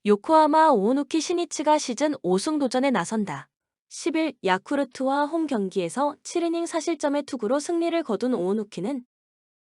요코하마 오오누키 시니치가 시즌 5승 도전에 나선다. 10일 야쿠르트와 홈 경기에서 7이닝 사실점의 투구로 승리를 거둔 오오누키는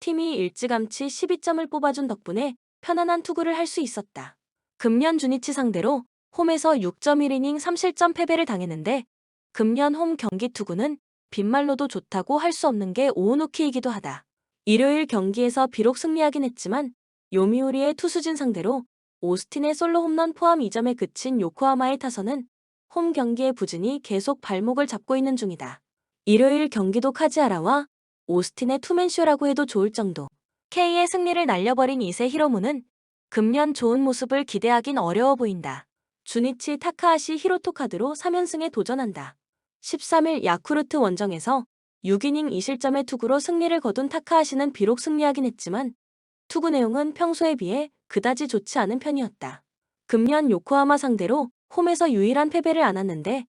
팀이 일찌감치 12점을 뽑아준 덕분에 편안한 투구를 할 수 있었다. 금년 주니치 상대로 홈에서 6.1이닝 3실점 패배를 당했는데 금년 홈 경기 투구는 빈말로도 좋다고 할 수 없는 게 오오누키이기도 하다. 일요일 경기에서 비록 승리하긴 했지만 요미우리의 투수진 상대로 오스틴의 솔로 홈런 포함 2점에 그친 요코하마의 타선은 홈 경기의 부진이 계속 발목을 잡고 있는 중이다. 일요일 경기도 카지하라와 오스틴의 투맨쇼라고 해도 좋을 정도. K의 승리를 날려버린 이세 히로무는 금년 좋은 모습을 기대하긴 어려워 보인다. 주니치 타카하시 히로토 카드로 3연승에 도전한다. 13일 야쿠르트 원정에서 6이닝 2실점의 투구로 승리를 거둔 타카하시는 비록 승리하긴 했지만 투구 내용은 평소에 비해 그다지 좋지 않은 편이었다. 금년 요코하마 상대로 홈에서 유일한 패배를 안았는데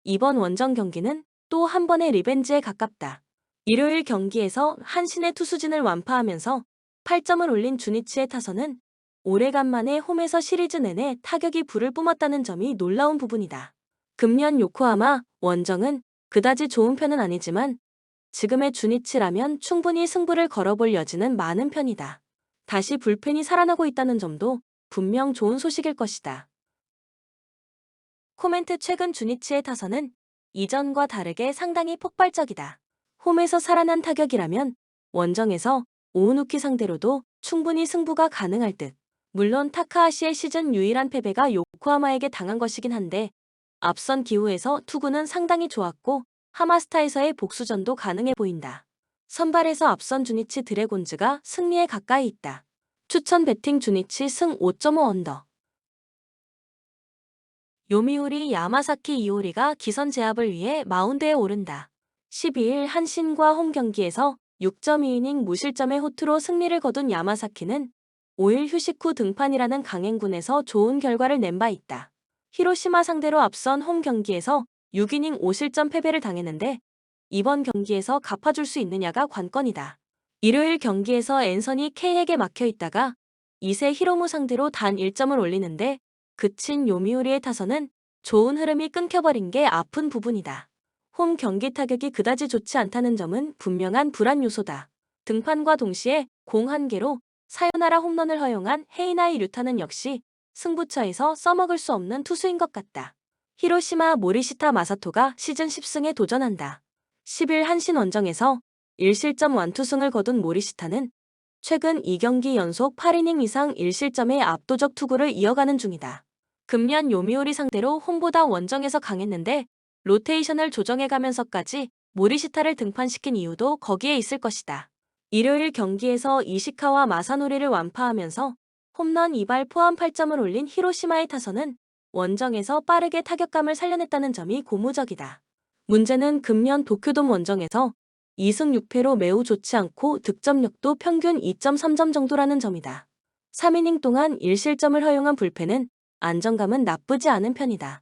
이번 원정 경기는 또 한 번의 리벤지에 가깝다. 일요일 경기에서 한신의 투수진을 완파하면서 8점을 올린 주니치의 타선은 오래간만에 홈에서 시리즈 내내 타격이 불을 뿜었다는 점이 놀라운 부분이다. 금년 요코하마 원정은 그다지 좋은 편은 아니지만 지금의 주니치라면 충분히 승부를 걸어볼 여지는 많은 편이다. 다시 불펜이 살아나고 있다는 점도 분명 좋은 소식일 것이다. 코멘트 최근 주니치의 타선은 이전과 다르게 상당히 폭발적이다. 홈에서 살아난 타격이라면 원정에서 오우누키 상대로도 충분히 승부가 가능할 듯. 물론 타카하시의 시즌 유일한 패배가 요코하마에게 당한 것이긴 한데 앞선 기후에서 투구는 상당히 좋았고 하마스타에서의 복수전도 가능해 보인다. 선발에서 앞선 주니치 드래곤즈가 승리에 가까이 있다. 추천 배팅 주니치 승 5.5 언더. 요미우리 야마사키 이오리가 기선 제압을 위해 마운드에 오른다. 12일 한신과 홈 경기에서 6.2이닝 무실점의 호투로 승리를 거둔 야마사키는 5일 휴식 후 등판이라는 강행군에서 좋은 결과를 낸 바 있다. 히로시마 상대로 앞선 홈 경기에서 6이닝 5실점 패배를 당했는데 이번 경기에서 갚아줄 수 있느냐가 관건이다. 일요일 경기에서 앤서니 K에게 막혀 있다가 이세 히로무 상대로 단 1점을 올리는데 그친 요미우리의 타선은 좋은 흐름이 끊겨버린 게 아픈 부분이다. 홈 경기 타격이 그다지 좋지 않다는 점은 분명한 불안 요소다. 등판과 동시에 공 1개로 사요나라 홈런을 허용한 헤이나이 류타는 역시 승부처에서 써먹을 수 없는 투수인 것 같다. 히로시마 모리시타 마사토가 시즌 10승에 도전한다. 10일 한신 원정에서 1실점 완투승을 거둔 모리시타는 최근 2경기 연속 8이닝 이상 1실점의 압도적 투구를 이어가는 중이다. 금년 요미우리 상대로 홈보다 원정에서 강했는데 로테이션을 조정해가면서까지 모리시타를 등판시킨 이유도 거기에 있을 것이다. 일요일 경기에서 이시카와 마사노리를 완파하면서 홈런 2발 포함 8점을 올린 히로시마의 타선은 원정에서 빠르게 타격감을 살려냈다는 점이 고무적이다. 문제는 금년 도쿄돔 원정에서 2승 6패로 매우 좋지 않고 득점력도 평균 2.3점 정도라는 점이다. 3이닝 동안 1실점을 허용한 불펜은 안정감은 나쁘지 않은 편이다.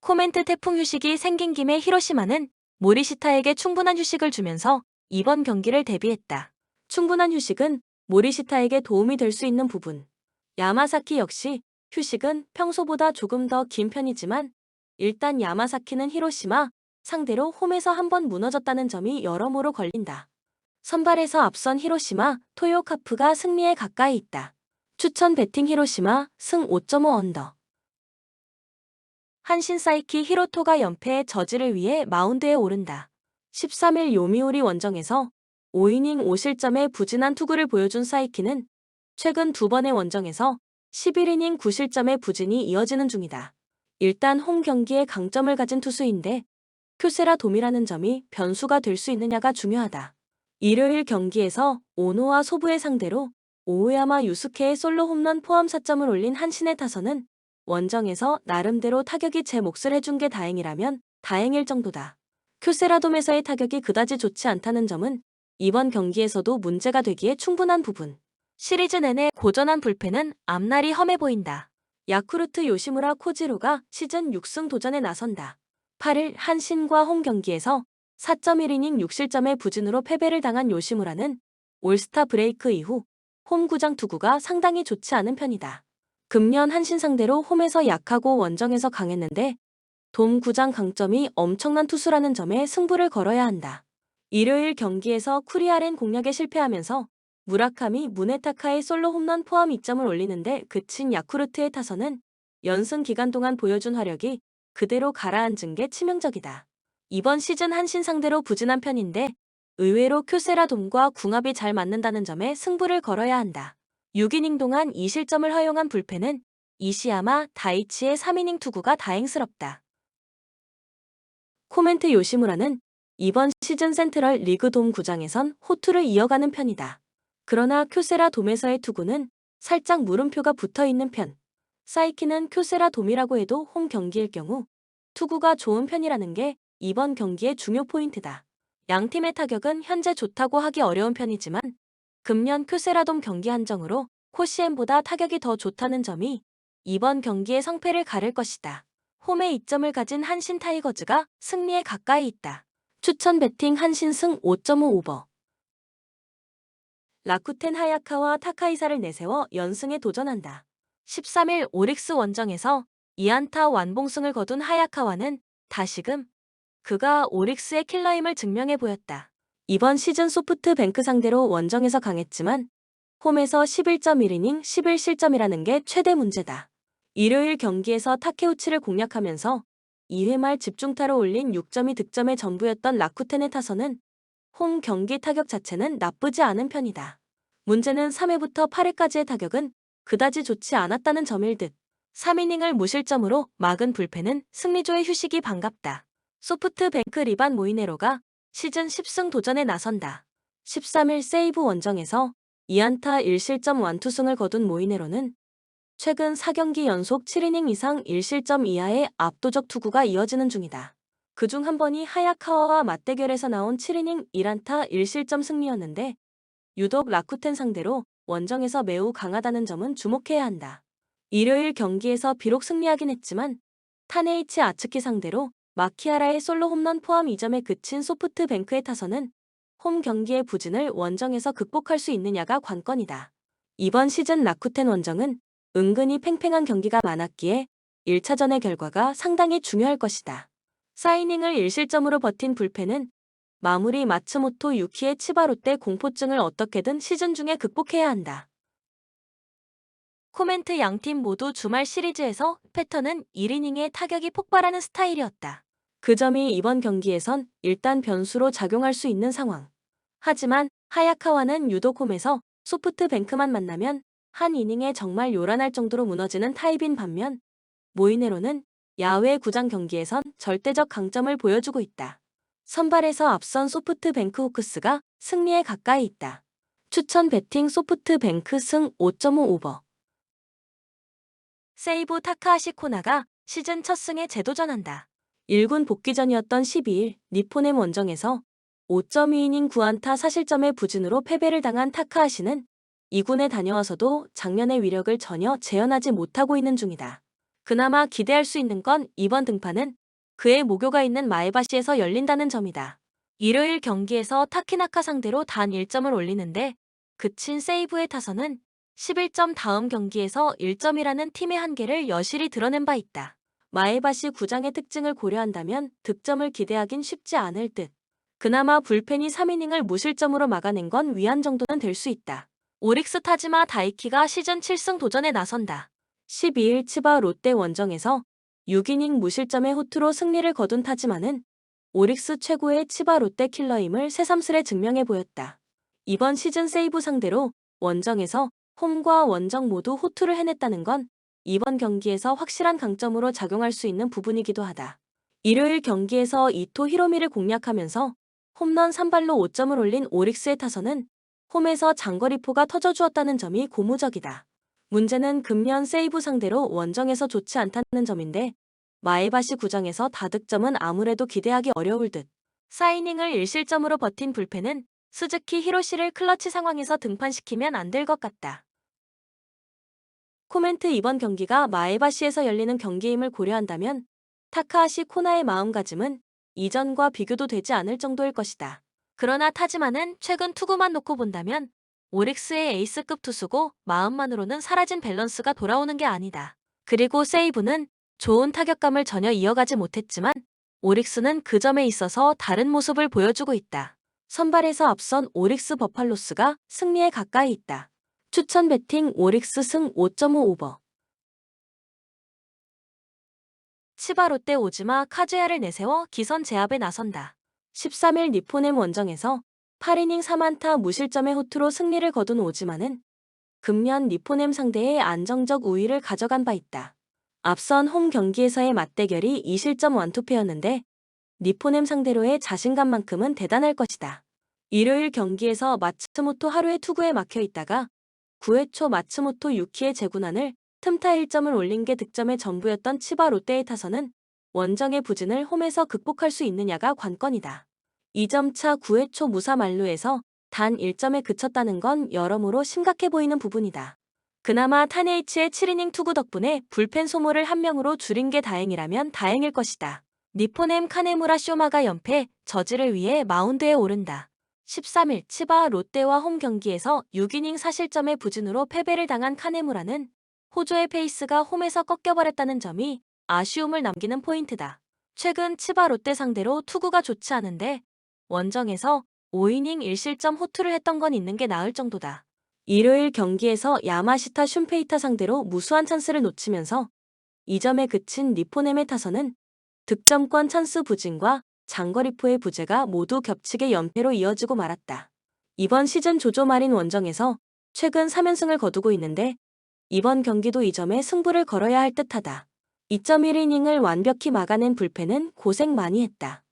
코멘트 태풍 휴식이 생긴 김에 히로시마는 모리시타에게 충분한 휴식을 주면서 이번 경기를 대비했다. 충분한 휴식은 모리시타에게 도움이 될 수 있는 부분. 야마사키 역시 휴식은 평소보다 조금 더 긴 편이지만 일단 야마사키는 히로시마 상대로 홈에서 한번 무너졌다는 점이 여러모로 걸린다. 선발에서 앞선 히로시마 토요카프가 승리에 가까이 있다. 추천 배팅 히로시마 승 5.5 언더. 한신 사이키 히로토가 연패의 저지를 위해 마운드에 오른다. 13일 요미우리 원정에서 5이닝 5실점의 부진한 투구를 보여준 사이키는 최근 2번의 원정에서 11이닝 9실점의 부진이 이어지는 중이다. 일단 홈 경기에 강점을 가진 투수인데 큐세라 돔이라는 점이 변수가 될 수 있느냐가 중요하다. 일요일 경기에서 오노와 소부의 상대로 오우야마 유스케의 솔로 홈런 포함 4점을 올린 한신의 타선은 원정에서 나름대로 타격이 제 몫을 해준 게 다행이라면 다행일 정도다. 큐세라돔에서의 타격이 그다지 좋지 않다는 점은 이번 경기에서도 문제가 되기에 충분한 부분. 시리즈 내내 고전한 불펜은 앞날이 험해 보인다. 야쿠르트 요시무라 코지로가 시즌 6승 도전에 나선다. 8일 한신과 홈 경기에서 4.1이닝 6실점의 부진으로 패배를 당한 요시무라는 올스타 브레이크 이후 홈 구장 투구가 상당히 좋지 않은 편이다. 금년 한신 상대로 홈에서 약하고 원정에서 강했는데 돔 구장 강점이 엄청난 투수라는 점에 승부를 걸어야 한다. 일요일 경기에서 쿠리아렌 공략에 실패하면서 무라카미, 무네타카의 솔로 홈런 포함 2점을 올리는데 그친 야쿠르트의 타선은 연승 기간 동안 보여준 화력이 그대로 가라앉은 게 치명적이다. 이번 시즌 한신 상대로 부진한 편인데 의외로 큐세라 돔과 궁합이 잘 맞는다는 점에 승부를 걸어야 한다. 6이닝 동안 2실점을 허용한 불펜은 이시야마, 다이치의 3이닝 투구가 다행스럽다. 코멘트 요시무라는 이번 시즌 센트럴 리그 돔 구장에선 호투를 이어가는 편이다. 그러나 큐세라 돔에서의 투구는 살짝 물음표가 붙어있는 편. 사이키는 큐세라 돔이라고 해도 홈 경기일 경우 투구가 좋은 편이라는 게 이번 경기의 중요 포인트다. 양팀의 타격은 현재 좋다고 하기 어려운 편이지만 금년 큐세라 돔 경기 한정으로 코시엠보다 타격이 더 좋다는 점이 이번 경기의 성패를 가를 것이다. 홈에 2점을 가진 한신 타이거즈가 승리에 가까이 있다. 추천 배팅 한신 승 5.5 오버. 라쿠텐 하야카와 타카이사를 내세워 연승에 도전한다. 13일 오릭스 원정에서 2안타 완봉승을 거둔 하야카와는 다시금 그가 오릭스의 킬러임을 증명해 보였다. 이번 시즌 소프트뱅크 상대로 원정에서 강했지만 홈에서 11.1이닝 11실점이라는 게 최대 문제다. 일요일 경기에서 타케우치를 공략하면서 2회 말 집중타로 올린 6점이 득점의 전부였던 라쿠텐의 타선은 홈 경기 타격 자체는 나쁘지 않은 편이다. 문제는 3회부터 8회까지의 타격은 그다지 좋지 않았다는 점일 듯. 3이닝을 무실점으로 막은 불펜은 승리조의 휴식이 반갑다. 소프트뱅크 리반 모이네로가 시즌 10승 도전에 나선다. 13일 세이브 원정에서 2안타 1실점 완투승을 거둔 모이네로는 최근 4경기 연속 7이닝 이상 1실점 이하의 압도적 투구가 이어지는 중이다. 그중 한 번이 하야카와와 맞대결에서 나온 7이닝 1안타 1실점 승리였는데 유독 라쿠텐 상대로 원정에서 매우 강하다는 점은 주목해야 한다. 일요일 경기에서 비록 승리하긴 했지만 타네이치 아츠키 상대로 마키아라의 솔로 홈런 포함 2점에 그친 소프트뱅크의 타선은 홈 경기의 부진을 원정에서 극복할 수 있느냐가 관건이다. 이번 시즌 라쿠텐 원정은 은근히 팽팽한 경기가 많았기에 1차전의 결과가 상당히 중요할 것이다. 4이닝을 1실점으로 버틴 불펜은 마무리 마츠모토 유키의 치바롯데 공포증을 어떻게든 시즌 중에 극복해야 한다. 코멘트 양팀 모두 주말 시리즈에서 패턴은 1이닝에 타격이 폭발하는 스타일이었다. 그 점이 이번 경기에선 일단 변수로 작용할 수 있는 상황. 하지만 하야카와는 유독 홈에서 소프트뱅크만 만나면 한 이닝에 정말 요란할 정도로 무너지는 타입인 반면 모이네로는 야외 구장 경기에선 절대적 강점을 보여주고 있다. 선발에서 앞선 소프트뱅크 호크스가 승리에 가까이 있다. 추천 배팅 소프트뱅크 승 5.5 오버. 세이부 타카하시 코나가 시즌 첫 승에 재도전한다. 1군 복귀전이었던 12일 니포넴 원정에서 5.2이닝 9안타 4실점의 부진으로 패배를 당한 타카하시는 2군에 다녀와서도 작년의 위력을 전혀 재현하지 못하고 있는 중이다. 그나마 기대할 수 있는 건 이번 등판은 그의 모교가 있는 마에바시에서 열린다는 점이다. 일요일 경기에서 타키나카 상대로 단 1점을 올리는데 그친 세이브의 타선은 11점 다음 경기에서 1점이라는 팀의 한계를 여실히 드러낸 바 있다. 마에바시 구장의 특징을 고려한다면 득점을 기대하긴 쉽지 않을 듯. 그나마 불펜이 3이닝을 무실점으로 막아낸 건 위안 정도는 될 수 있다. 오릭스 타지마 다이키가 시즌 7승 도전에 나선다. 12일 치바 롯데 원정에서 6이닝 무실점의 호투로 승리를 거둔 타지마는 오릭스 최고의 치바 롯데 킬러임을 새삼스레 증명해 보였다. 이번 시즌 세이브 상대로 원정에서 홈과 원정 모두 호투를 해냈다는 건 이번 경기에서 확실한 강점으로 작용할 수 있는 부분이기도 하다. 일요일 경기에서 이토 히로미를 공략하면서 홈런 3발로 5점을 올린 오릭스의 타선은 홈에서 장거리포가 터져주었다는 점이 고무적이다. 문제는 금년 세이브 상대로 원정에서 좋지 않다는 점인데 마에바시 구장에서 다득점은 아무래도 기대하기 어려울 듯. 4이닝을 1실점으로 버틴 불펜은 스즈키 히로시를 클러치 상황에서 등판시키면 안 될 것 같다. 코멘트 이번 경기가 마에바시에서 열리는 경기임을 고려한다면 타카하시 코나의 마음가짐은 이전과 비교도 되지 않을 정도일 것이다. 그러나 타지마는 최근 투구만 놓고 본다면 오릭스의 에이스급 투수고 마음만으로는 사라진 밸런스가 돌아오는 게 아니다. 그리고 세이브는 좋은 타격감을 전혀 이어가지 못했지만 오릭스는 그 점에 있어서 다른 모습을 보여주고 있다. 선발에서 앞선 오릭스 버팔로스가 승리에 가까이 있다. 추천 배팅 오릭스 승 5.5 오버. 치바 롯데 오즈마 카즈야를 내세워 기선 제압에 나선다. 13일 니포넴 원정에서 8이닝 3안타 무실점의 호투로 승리를 거둔 오즈마는 금년 니포넴 상대의 안정적 우위를 가져간 바 있다. 앞선 홈 경기에서의 맞대결이 2실점 완투패였는데 니포넴 상대로의 자신감만큼은 대단할 것이다. 일요일 경기에서 마츠모토 하루의 투구에 막혀 있다가 9회 초 마츠모토 유키의 제구난을 틈타 1점을 올린 게 득점의 전부였던 치바 롯데의 타선은 원정의 부진을 홈에서 극복할 수 있느냐가 관건이다. 2점 차 9회 초 무사 만루에서 단 1점에 그쳤다는 건 여러모로 심각해 보이는 부분이다. 그나마 타네이치의 7이닝 투구 덕분에 불펜 소모를 한 명으로 줄인 게 다행이라면 다행일 것이다. 니포넴 카네무라 쇼마가 연패 저지를 위해 마운드에 오른다. 13일 치바 롯데와 홈 경기에서 6이닝 4실점의 부진으로 패배를 당한 카네무라는 호조의 페이스가 홈에서 꺾여버렸다는 점이 아쉬움을 남기는 포인트다. 최근 치바 롯데 상대로 투구가 좋지 않은데 원정에서 5이닝 1실점 호투를 했던 건 있는 게 나을 정도다. 일요일 경기에서 야마시타 슌페이타 상대로 무수한 찬스를 놓치면서 2점에 그친 니포넴의 타선은 득점권 찬스 부진과 장거리포의 부재가 모두 겹치게 연패로 이어지고 말았다. 이번 시즌 조조 마린 원정에서 최근 3연승을 거두고 있는데 이번 경기도 이 점에 승부를 걸어야 할 듯하다. 2.1이닝을 완벽히 막아낸 불펜은 고생 많이 했다.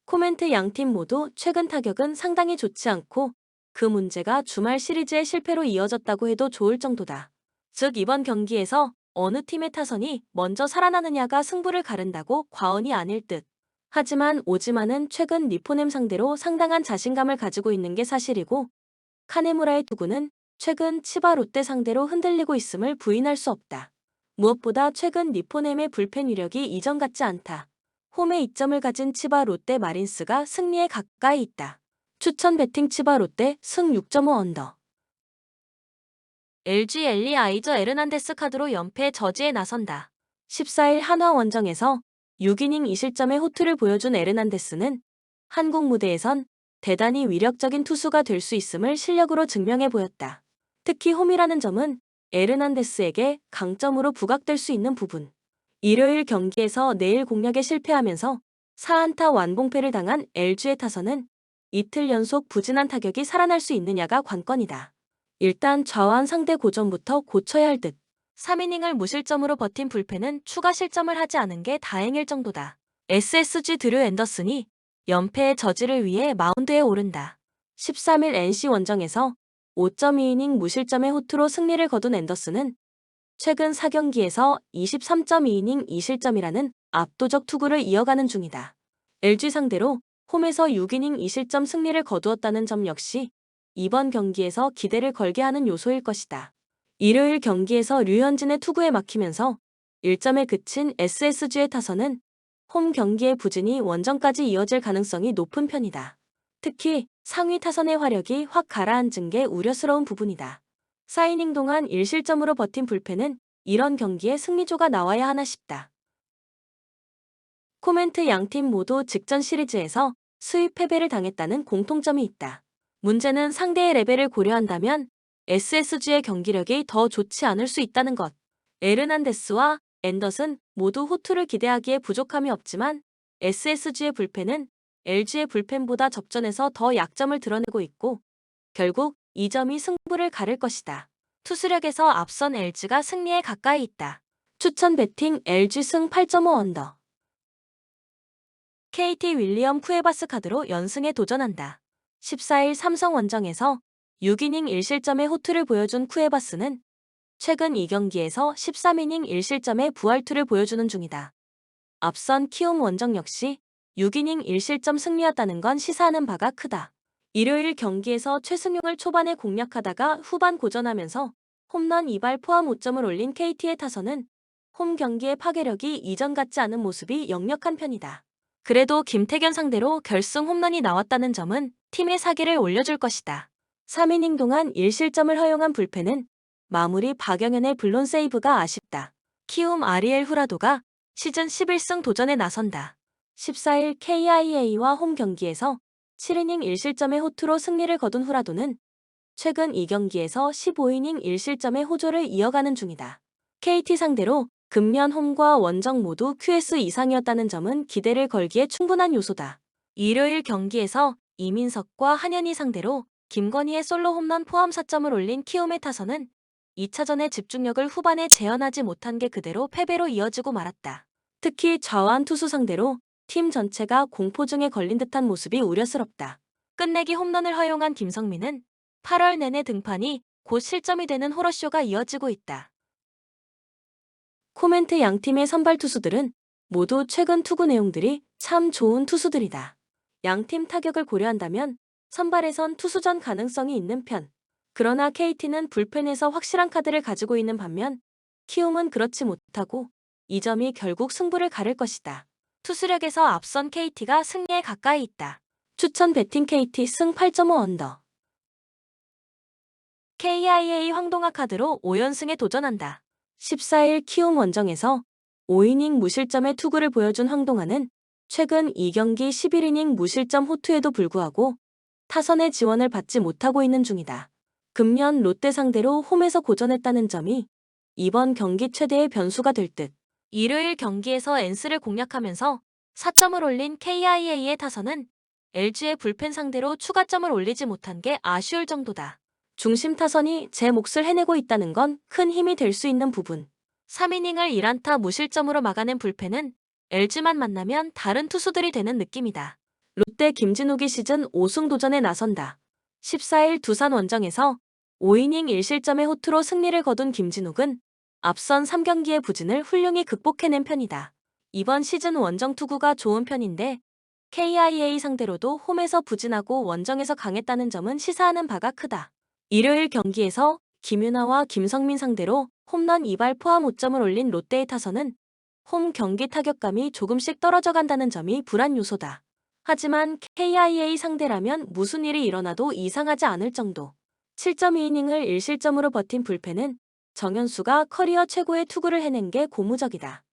코멘트 양팀 모두 최근 타격은 상당히 좋지 않고 그 문제가 주말 시리즈의 실패로 이어졌다고 해도 좋을 정도다. 즉 이번 경기에서 어느 팀의 타선이 먼저 살아나느냐가 승부를 가른다고 과언이 아닐 듯. 하지만 오즈마는 최근 니포넴 상대로 상당한 자신감을 가지고 있는 게 사실이고 카네무라의 투구는 최근 치바 롯데 상대로 흔들리고 있음을 부인할 수 없다. 무엇보다 최근 니포넴의 불펜 위력이 이전 같지 않다. 홈에 이점을 가진 치바 롯데 마린스가 승리에 가까이 있다. 추천 배팅 치바 롯데 승 6.5 언더. LG 엘리 아이저 에르난데스 카드로 연패 저지에 나선다. 14일 한화 원정에서 6이닝 2실점의 호투를 보여준 에르난데스는 한국 무대에선 대단히 위력적인 투수가 될 수 있음을 실력으로 증명해 보였다. 특히 홈이라는 점은 에르난데스에게 강점으로 부각될 수 있는 부분. 일요일 경기에서 내일 공략에 실패하면서 4안타 완봉패를 당한 LG의 타선은 이틀 연속 부진한 타격이 살아날 수 있느냐가 관건이다. 일단 좌완 상대 고점부터 고쳐야 할 듯. 3이닝을 무실점으로 버틴 불펜은 추가 실점을 하지 않은 게 다행일 정도다. SSG 드류 앤더슨이 연패의 저지를 위해 마운드에 오른다. 13일 NC 원정에서 5.2이닝 무실점의 호투로 승리를 거둔 앤더슨은 최근 4경기에서 23.2이닝 2실점이라는 압도적 투구를 이어가는 중이다. LG 상대로 홈에서 6이닝 2실점 승리를 거두었다는 점 역시 이번 경기에서 기대를 걸게 하는 요소일 것이다. 일요일 경기에서 류현진의 투구에 막히면서 1점에 그친 SSG의 타선은 홈 경기의 부진이 원정까지 이어질 가능성이 높은 편이다. 특히 상위 타선의 화력이 확 가라앉은 게 우려스러운 부분이다. 4이닝 동안 1실점으로 버틴 불펜은 이런 경기에 승리조가 나와야 하나 싶다. 코멘트 양팀 모두 직전 시리즈에서 수입 패배를 당했다는 공통점이 있다. 문제는 상대의 레벨을 고려한다면 SSG의 경기력이 더 좋지 않을 수 있다는 것. 에르난데스와 앤더슨 모두 호투를 기대하기에 부족함이 없지만 SSG의 불펜은 LG의 불펜보다 접전에서 더 약점을 드러내고 있고 결국 이 점이 승부를 가를 것이다. 투수력에서 앞선 LG가 승리에 가까이 있다. 추천 배팅 LG 승 8.5 언더. KT 윌리엄 쿠에바스 카드로 연승에 도전한다. 14일 삼성 원정에서 6이닝 1실점의 호투를 보여준 쿠에바스는 최근 2경기에서 13이닝 1실점의 부활투를 보여주는 중이다. 앞선 키움 원정 역시 6이닝 1실점 승리였다는 건 시사하는 바가 크다. 일요일 경기에서 최승용을 초반에 공략하다가 후반 고전하면서 홈런 2발 포함 5점을 올린 KT의 타선은 홈 경기의 파괴력이 이전 같지 않은 모습이 역력한 편이다. 그래도 김태견 상대로 결승 홈런이 나왔다는 점은 팀의 사기를 올려줄 것이다. 3이닝 동안 1실점을 허용한 불펜은 마무리 박영현의 블론 세이브가 아쉽다. 키움 아리엘 후라도가 시즌 11승 도전에 나선다. 14일 KIA와 홈 경기에서 7이닝 1실점의 호투로 승리를 거둔 후라도는 최근 2경기에서 15이닝 1실점의 호조를 이어가는 중이다. KT 상대로 근면 홈과 원정 모두 QS 이상이었다는 점은 기대를 걸기에 충분한 요소다. 일요일 경기에서 이민석과 한현희 상대로 김건희의 솔로 홈런 포함 4점을 올린 키움의 타선은 2차전의 집중력을 후반에 재현하지 못한 게 그대로 패배로 이어지고 말았다. 특히 좌완 투수 상대로 팀 전체가 공포증에 걸린 듯한 모습이 우려스럽다. 끝내기 홈런을 허용한 김성민은 8월 내내 등판이 곧 실점이 되는 호러쇼가 이어지고 있다. 코멘트 양팀의 선발 투수들은 모두 최근 투구 내용들이 참 좋은 투수들이다. 양팀 타격을 고려한다면 선발에선 투수전 가능성이 있는 편. 그러나 KT는 불펜에서 확실한 카드를 가지고 있는 반면 키움은 그렇지 못하고 이 점이 결국 승부를 가를 것이다. 투수력에서 앞선 KT가 승리에 가까이 있다. 추천 배팅 KT 승 8.5 언더. KIA 황동아 카드로 5연승에 도전한다. 14일 키움 원정에서 5이닝 무실점의 투구를 보여준 황동아는 최근 2경기 11이닝 무실점 호투에도 불구하고 타선의 지원을 받지 못하고 있는 중이다. 금년 롯데 상대로 홈에서 고전했다는 점이 이번 경기 최대의 변수가 될 듯. 일요일 경기에서 엔스를 공략하면서 4점을 올린 KIA의 타선은 LG의 불펜 상대로 추가점을 올리지 못한 게 아쉬울 정도다. 중심 타선이 제 몫을 해내고 있다는 건 큰 힘이 될 수 있는 부분. 3이닝을 1안타 무실점으로 막아낸 불펜은 LG만 만나면 다른 투수들이 되는 느낌이다. 롯데 김진욱이 시즌 5승 도전에 나선다. 14일 두산 원정에서 5이닝 1실점의 호투로 승리를 거둔 김진욱은 앞선 3경기의 부진을 훌륭히 극복해낸 편이다. 이번 시즌 원정 투구가 좋은 편인데 KIA 상대로도 홈에서 부진하고 원정에서 강했다는 점은 시사하는 바가 크다. 일요일 경기에서 김윤아와 김성민 상대로 홈런 2발 포함 5점을 올린 롯데의 타선은 홈 경기 타격감이 조금씩 떨어져 간다는 점이 불안 요소다. 하지만 KIA 상대라면 무슨 일이 일어나도 이상하지 않을 정도. 7.2이닝을 1실점으로 버틴 불펜은 정현수가 커리어 최고의 투구를 해낸 게 고무적이다.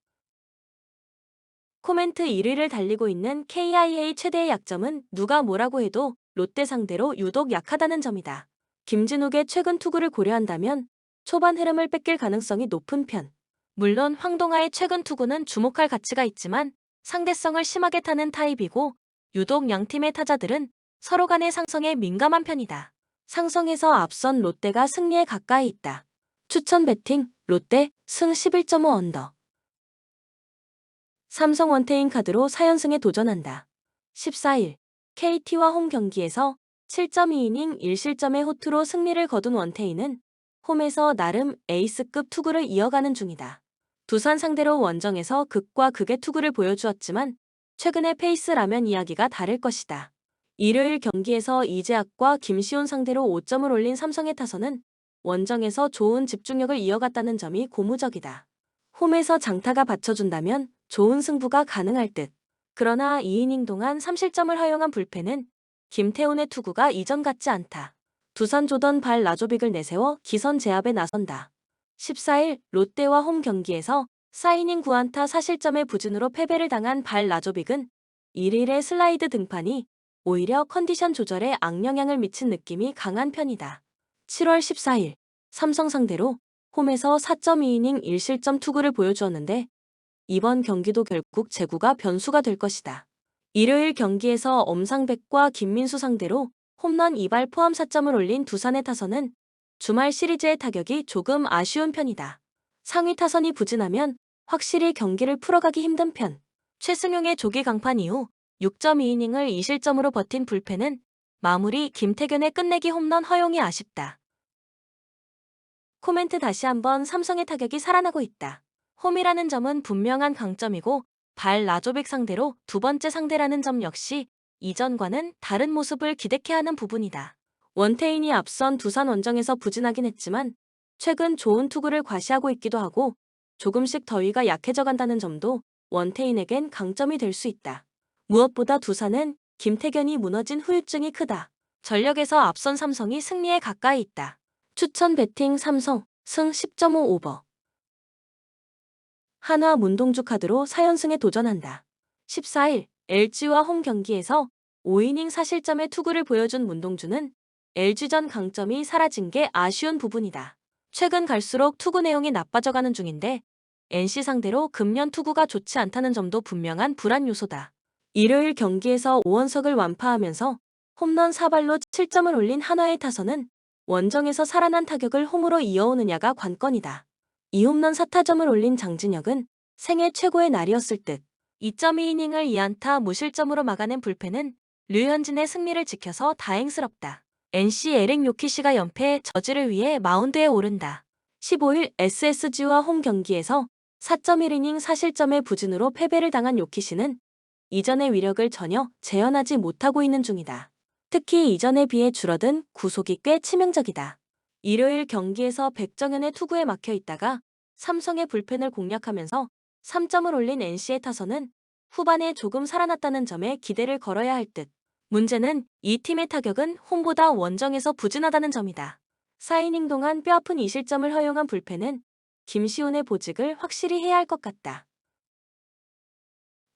코멘트 1위를 달리고 있는 KIA 최대의 약점은 누가 뭐라고 해도 롯데 상대로 유독 약하다는 점이다. 김진욱의 최근 투구를 고려한다면 초반 흐름을 뺏길 가능성이 높은 편. 물론 황동아의 최근 투구는 주목할 가치가 있지만 상대성을 심하게 타는 타입이고 유독 양팀의 타자들은 서로 간의 상성에 민감한 편이다. 상성에서 앞선 롯데가 승리에 가까이 있다. 추천 배팅 롯데 승 11.5 언더. 삼성 원태인 카드로 4연승에 도전한다. 14일 KT와 홈 경기에서 7.2이닝 1실점의 호투로 승리를 거둔 원태인은 홈에서 나름 에이스급 투구를 이어가는 중이다. 두산 상대로 원정에서 극과 극의 투구를 보여주었지만 최근의 페이스라면 이야기가 다를 것이다. 일요일 경기에서 이재학과 김시온 상대로 5점을 올린 삼성의 타선은 원정에서 좋은 집중력을 이어갔다는 점이 고무적이다. 홈에서 장타가 받쳐준다면 좋은 승부가 가능할 듯. 그러나 2이닝 동안 3실점을 허용한 불펜은 김태훈의 투구가 이전 같지 않다. 두산 조던 발 라조빅을 내세워 기선 제압에 나선다. 14일 롯데와 홈 경기에서 4이닝 9안타 4실점의 부진으로 패배를 당한 발 라조빅은 1일의 슬라이드 등판이 오히려 컨디션 조절에 악영향을 미친 느낌이 강한 편이다. 7월 14일 삼성 상대로 홈에서 4.2이닝 1실점 투구를 보여주었는데 이번 경기도 결국 제구가 변수가 될 것이다. 일요일 경기에서 엄상백과 김민수 상대로 홈런 2발 포함 4점을 올린 두산의 타선은 주말 시리즈의 타격이 조금 아쉬운 편이다. 상위 타선이 부진하면 확실히 경기를 풀어가기 힘든 편. 최승용의 조기 강판 이후 6.2이닝을 2실점으로 버틴 불펜은 마무리 김태균의 끝내기 홈런 허용이 아쉽다. 코멘트 다시 한번 삼성의 타격이 살아나고 있다. 홈이라는 점은 분명한 강점이고 발 라조빅 상대로 두 번째 상대라는 점 역시 이전과는 다른 모습을 기대케 하는 부분이다. 원태인이 앞선 두산 원정에서 부진하긴 했지만 최근 좋은 투구를 과시하고 있기도 하고 조금씩 더위가 약해져 간다는 점도 원태인에겐 강점이 될 수 있다. 무엇보다 두산은 김태견이 무너진 후유증이 크다. 전력에서 앞선 삼성이 승리에 가까이 있다. 추천 배팅 삼성, 승 10.5 오버. 한화 문동주 카드로 4연승에 도전한다. 14일 LG와 홈 경기에서 5이닝 사실점의 투구를 보여준 문동주는 LG전 강점이 사라진 게 아쉬운 부분이다. 최근 갈수록 투구 내용이 나빠져가는 중인데 NC 상대로 금년 투구가 좋지 않다는 점도 분명한 불안 요소다. 일요일 경기에서 5원석을 완파하면서 홈런 4발로 7점을 올린 한화의 타선은 원정에서 살아난 타격을 홈으로 이어오느냐가 관건이다. 2홈런 4타점을 올린 장진혁은 생애 최고의 날이었을 듯. 2.2이닝을 2안타 무실점으로 막아낸 불펜은 류현진의 승리를 지켜서 다행스럽다. NC 에릭 요키시가 연패 저지를 위해 마운드에 오른다. 15일 SSG와 홈 경기에서 4.1이닝 사실점의 부진으로 패배를 당한 요키시는 이전의 위력을 전혀 재현하지 못하고 있는 중이다. 특히 이전에 비해 줄어든 구속이 꽤 치명적이다. 일요일 경기에서 백정현의 투구에 막혀 있다가 삼성의 불펜을 공략하면서 3점을 올린 NC의 타선은 후반에 조금 살아났다는 점에 기대를 걸어야 할 듯. 문제는 이 팀의 타격은 홈보다 원정에서 부진하다는 점이다. 4이닝 동안 뼈아픈 2실점을 허용한 불펜은 김시훈의 보직을 확실히 해야 할 것 같다.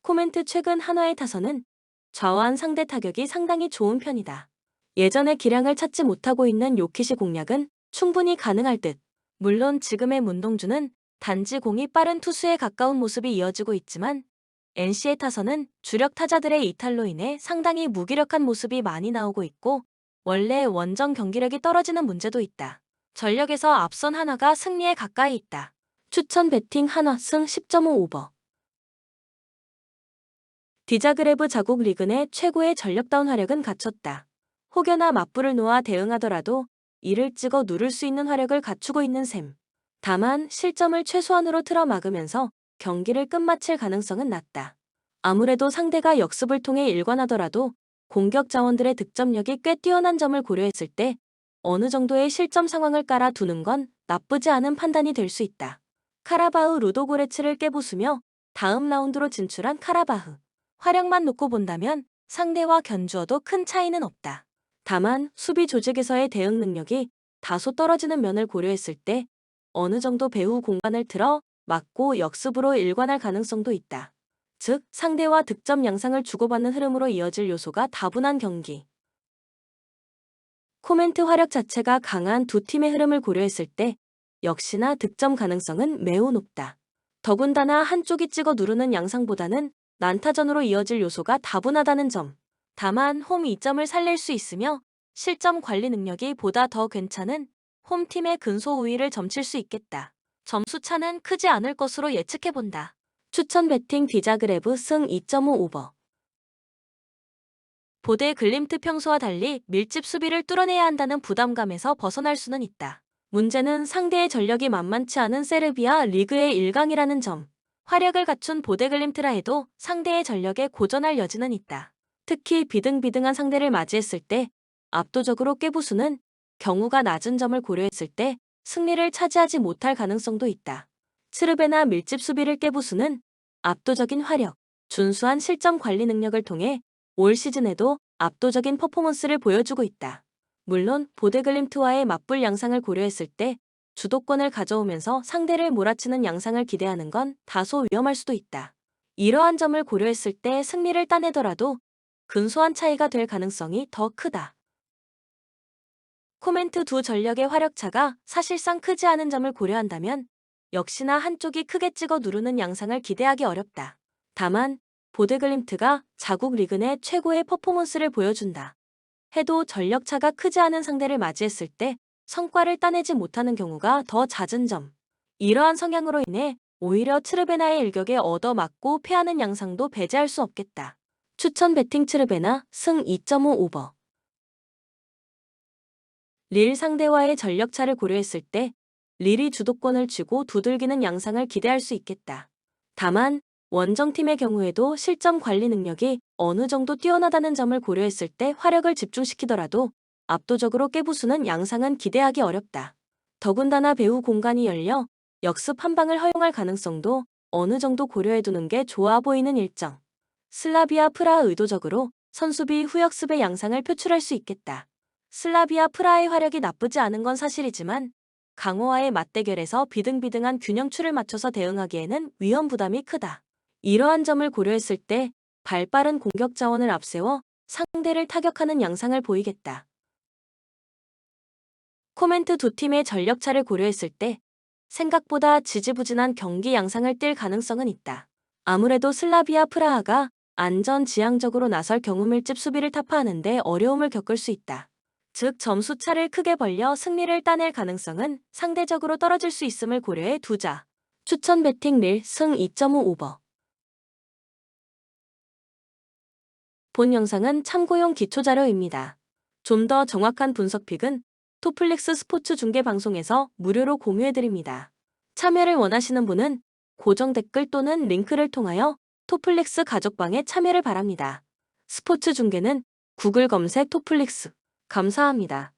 코멘트 최근 한화의 타선은 좌완 상대 타격이 상당히 좋은 편이다. 예전의 기량을 찾지 못하고 있는 요키시 공략은 충분히 가능할 듯. 물론 지금의 문동주는 단지 공이 빠른 투수에 가까운 모습이 이어지고 있지만 NC의 타선은 주력 타자들의 이탈로 인해 상당히 무기력한 모습이 많이 나오고 있고 원래 원정 경기력이 떨어지는 문제도 있다. 전력에서 앞선 한화가 승리에 가까이 있다. 추천 배팅 한화 승 10.5 오버. 디자그레브 자국 리그 내 최고의 전력다운 화력은 갖췄다. 혹여나 맞불을 놓아 대응하더라도 이를 찍어 누를 수 있는 화력을 갖추고 있는 셈. 다만 실점을 최소한으로 틀어 막으면서 경기를 끝마칠 가능성은 낮다. 아무래도 상대가 역습을 통해 일관하더라도 공격 자원들의 득점력이 꽤 뛰어난 점을 고려했을 때 어느 정도의 실점 상황을 깔아두는 건 나쁘지 않은 판단이 될 수 있다. 카라바흐 루도고레츠를 깨부수며 다음 라운드로 진출한 카라바흐. 화력만 놓고 본다면 상대와 견주어도 큰 차이는 없다. 다만 수비 조직에서의 대응 능력이 다소 떨어지는 면을 고려했을 때 어느 정도 배후 공간을 틀어 막고 역습으로 일관할 가능성도 있다. 즉 상대와 득점 양상을 주고받는 흐름으로 이어질 요소가 다분한 경기. 코멘트 화력 자체가 강한 두 팀의 흐름을 고려했을 때 역시나 득점 가능성은 매우 높다. 더군다나 한쪽이 찍어 누르는 양상보다는 난타전으로 이어질 요소가 다분하다는 점. 다만 홈 2점을 살릴 수 있으며 실점 관리 능력이 보다 더 괜찮은 홈팀의 근소 우위를 점칠 수 있겠다. 점수 차는 크지 않을 것으로 예측해본다. 추천 배팅 디자그레브 승 2.5 오버. 보데 글림트 평소와 달리 밀집 수비를 뚫어내야 한다는 부담감에서 벗어날 수는 있다. 문제는 상대의 전력이 만만치 않은 세르비아 리그의 1강이라는 점. 화력을 갖춘 보데 글림트라 해도 상대의 전력에 고전할 여지는 있다. 특히 비등비등한 상대를 맞이했을 때 압도적으로 깨부수는 경우가 낮은 점을 고려했을 때 승리를 차지하지 못할 가능성도 있다. 츠르베나 밀집 수비를 깨부수는 압도적인 화력, 준수한 실점 관리 능력을 통해 올 시즌에도 압도적인 퍼포먼스를 보여주고 있다. 물론 보데글림트와의 맞불 양상을 고려했을 때 주도권을 가져오면서 상대를 몰아치는 양상을 기대하는 건 다소 위험할 수도 있다. 이러한 점을 고려했을 때 승리를 따내더라도 근소한 차이가 될 가능성이 더 크다. 코멘트 두 전력의 화력차가 사실상 크지 않은 점을 고려한다면 역시나 한쪽이 크게 찍어 누르는 양상을 기대하기 어렵다. 다만 보데글림트가 자국 리그 내 최고의 퍼포먼스를 보여준다 해도 전력차가 크지 않은 상대를 맞이했을 때 성과를 따내지 못하는 경우가 더 잦은 점. 이러한 성향으로 인해 오히려 츠르베나의 일격에 얻어맞고 패하는 양상도 배제할 수 없겠다. 추천 배팅 츠르베나 승 2.5 오버. 릴 상대와의 전력차를 고려했을 때 릴이 주도권을 쥐고 두들기는 양상을 기대할 수 있겠다. 다만 원정팀의 경우에도 실점 관리 능력이 어느 정도 뛰어나다는 점을 고려했을 때 화력을 집중시키더라도 압도적으로 깨부수는 양상은 기대하기 어렵다. 더군다나 배후 공간이 열려 역습 한 방을 허용할 가능성도 어느 정도 고려해두는 게 좋아 보이는 일정. 슬라비아 프라하 의도적으로 선수비 후역습의 양상을 표출할 수 있겠다. 슬라비아 프라하의 화력이 나쁘지 않은 건 사실이지만 강호와의 맞대결에서 비등비등한 균형추를 맞춰서 대응하기에는 위험 부담이 크다. 이러한 점을 고려했을 때 발빠른 공격 자원을 앞세워 상대를 타격하는 양상을 보이겠다. 코멘트 두 팀의 전력차를 고려했을 때 생각보다 지지부진한 경기 양상을 띌 가능성은 있다. 아무래도 슬라비아 프라하가 안전지향적으로 나설 경우 밀집 수비를 타파하는데 어려움을 겪을 수 있다. 즉 점수차를 크게 벌려 승리를 따낼 가능성은 상대적으로 떨어질 수 있음을 고려해 두자. 추천 배팅 릴 승 2.5 오버. 본 영상은 참고용 기초자료입니다. 좀 더 정확한 분석 픽은 토플릭스 스포츠 중계 방송에서 무료로 공유해드립니다. 참여를 원하시는 분은 고정 댓글 또는 링크를 통하여 토플릭스 가족방에 참여를 바랍니다. 스포츠 중계는 구글 검색 토플릭스. 감사합니다.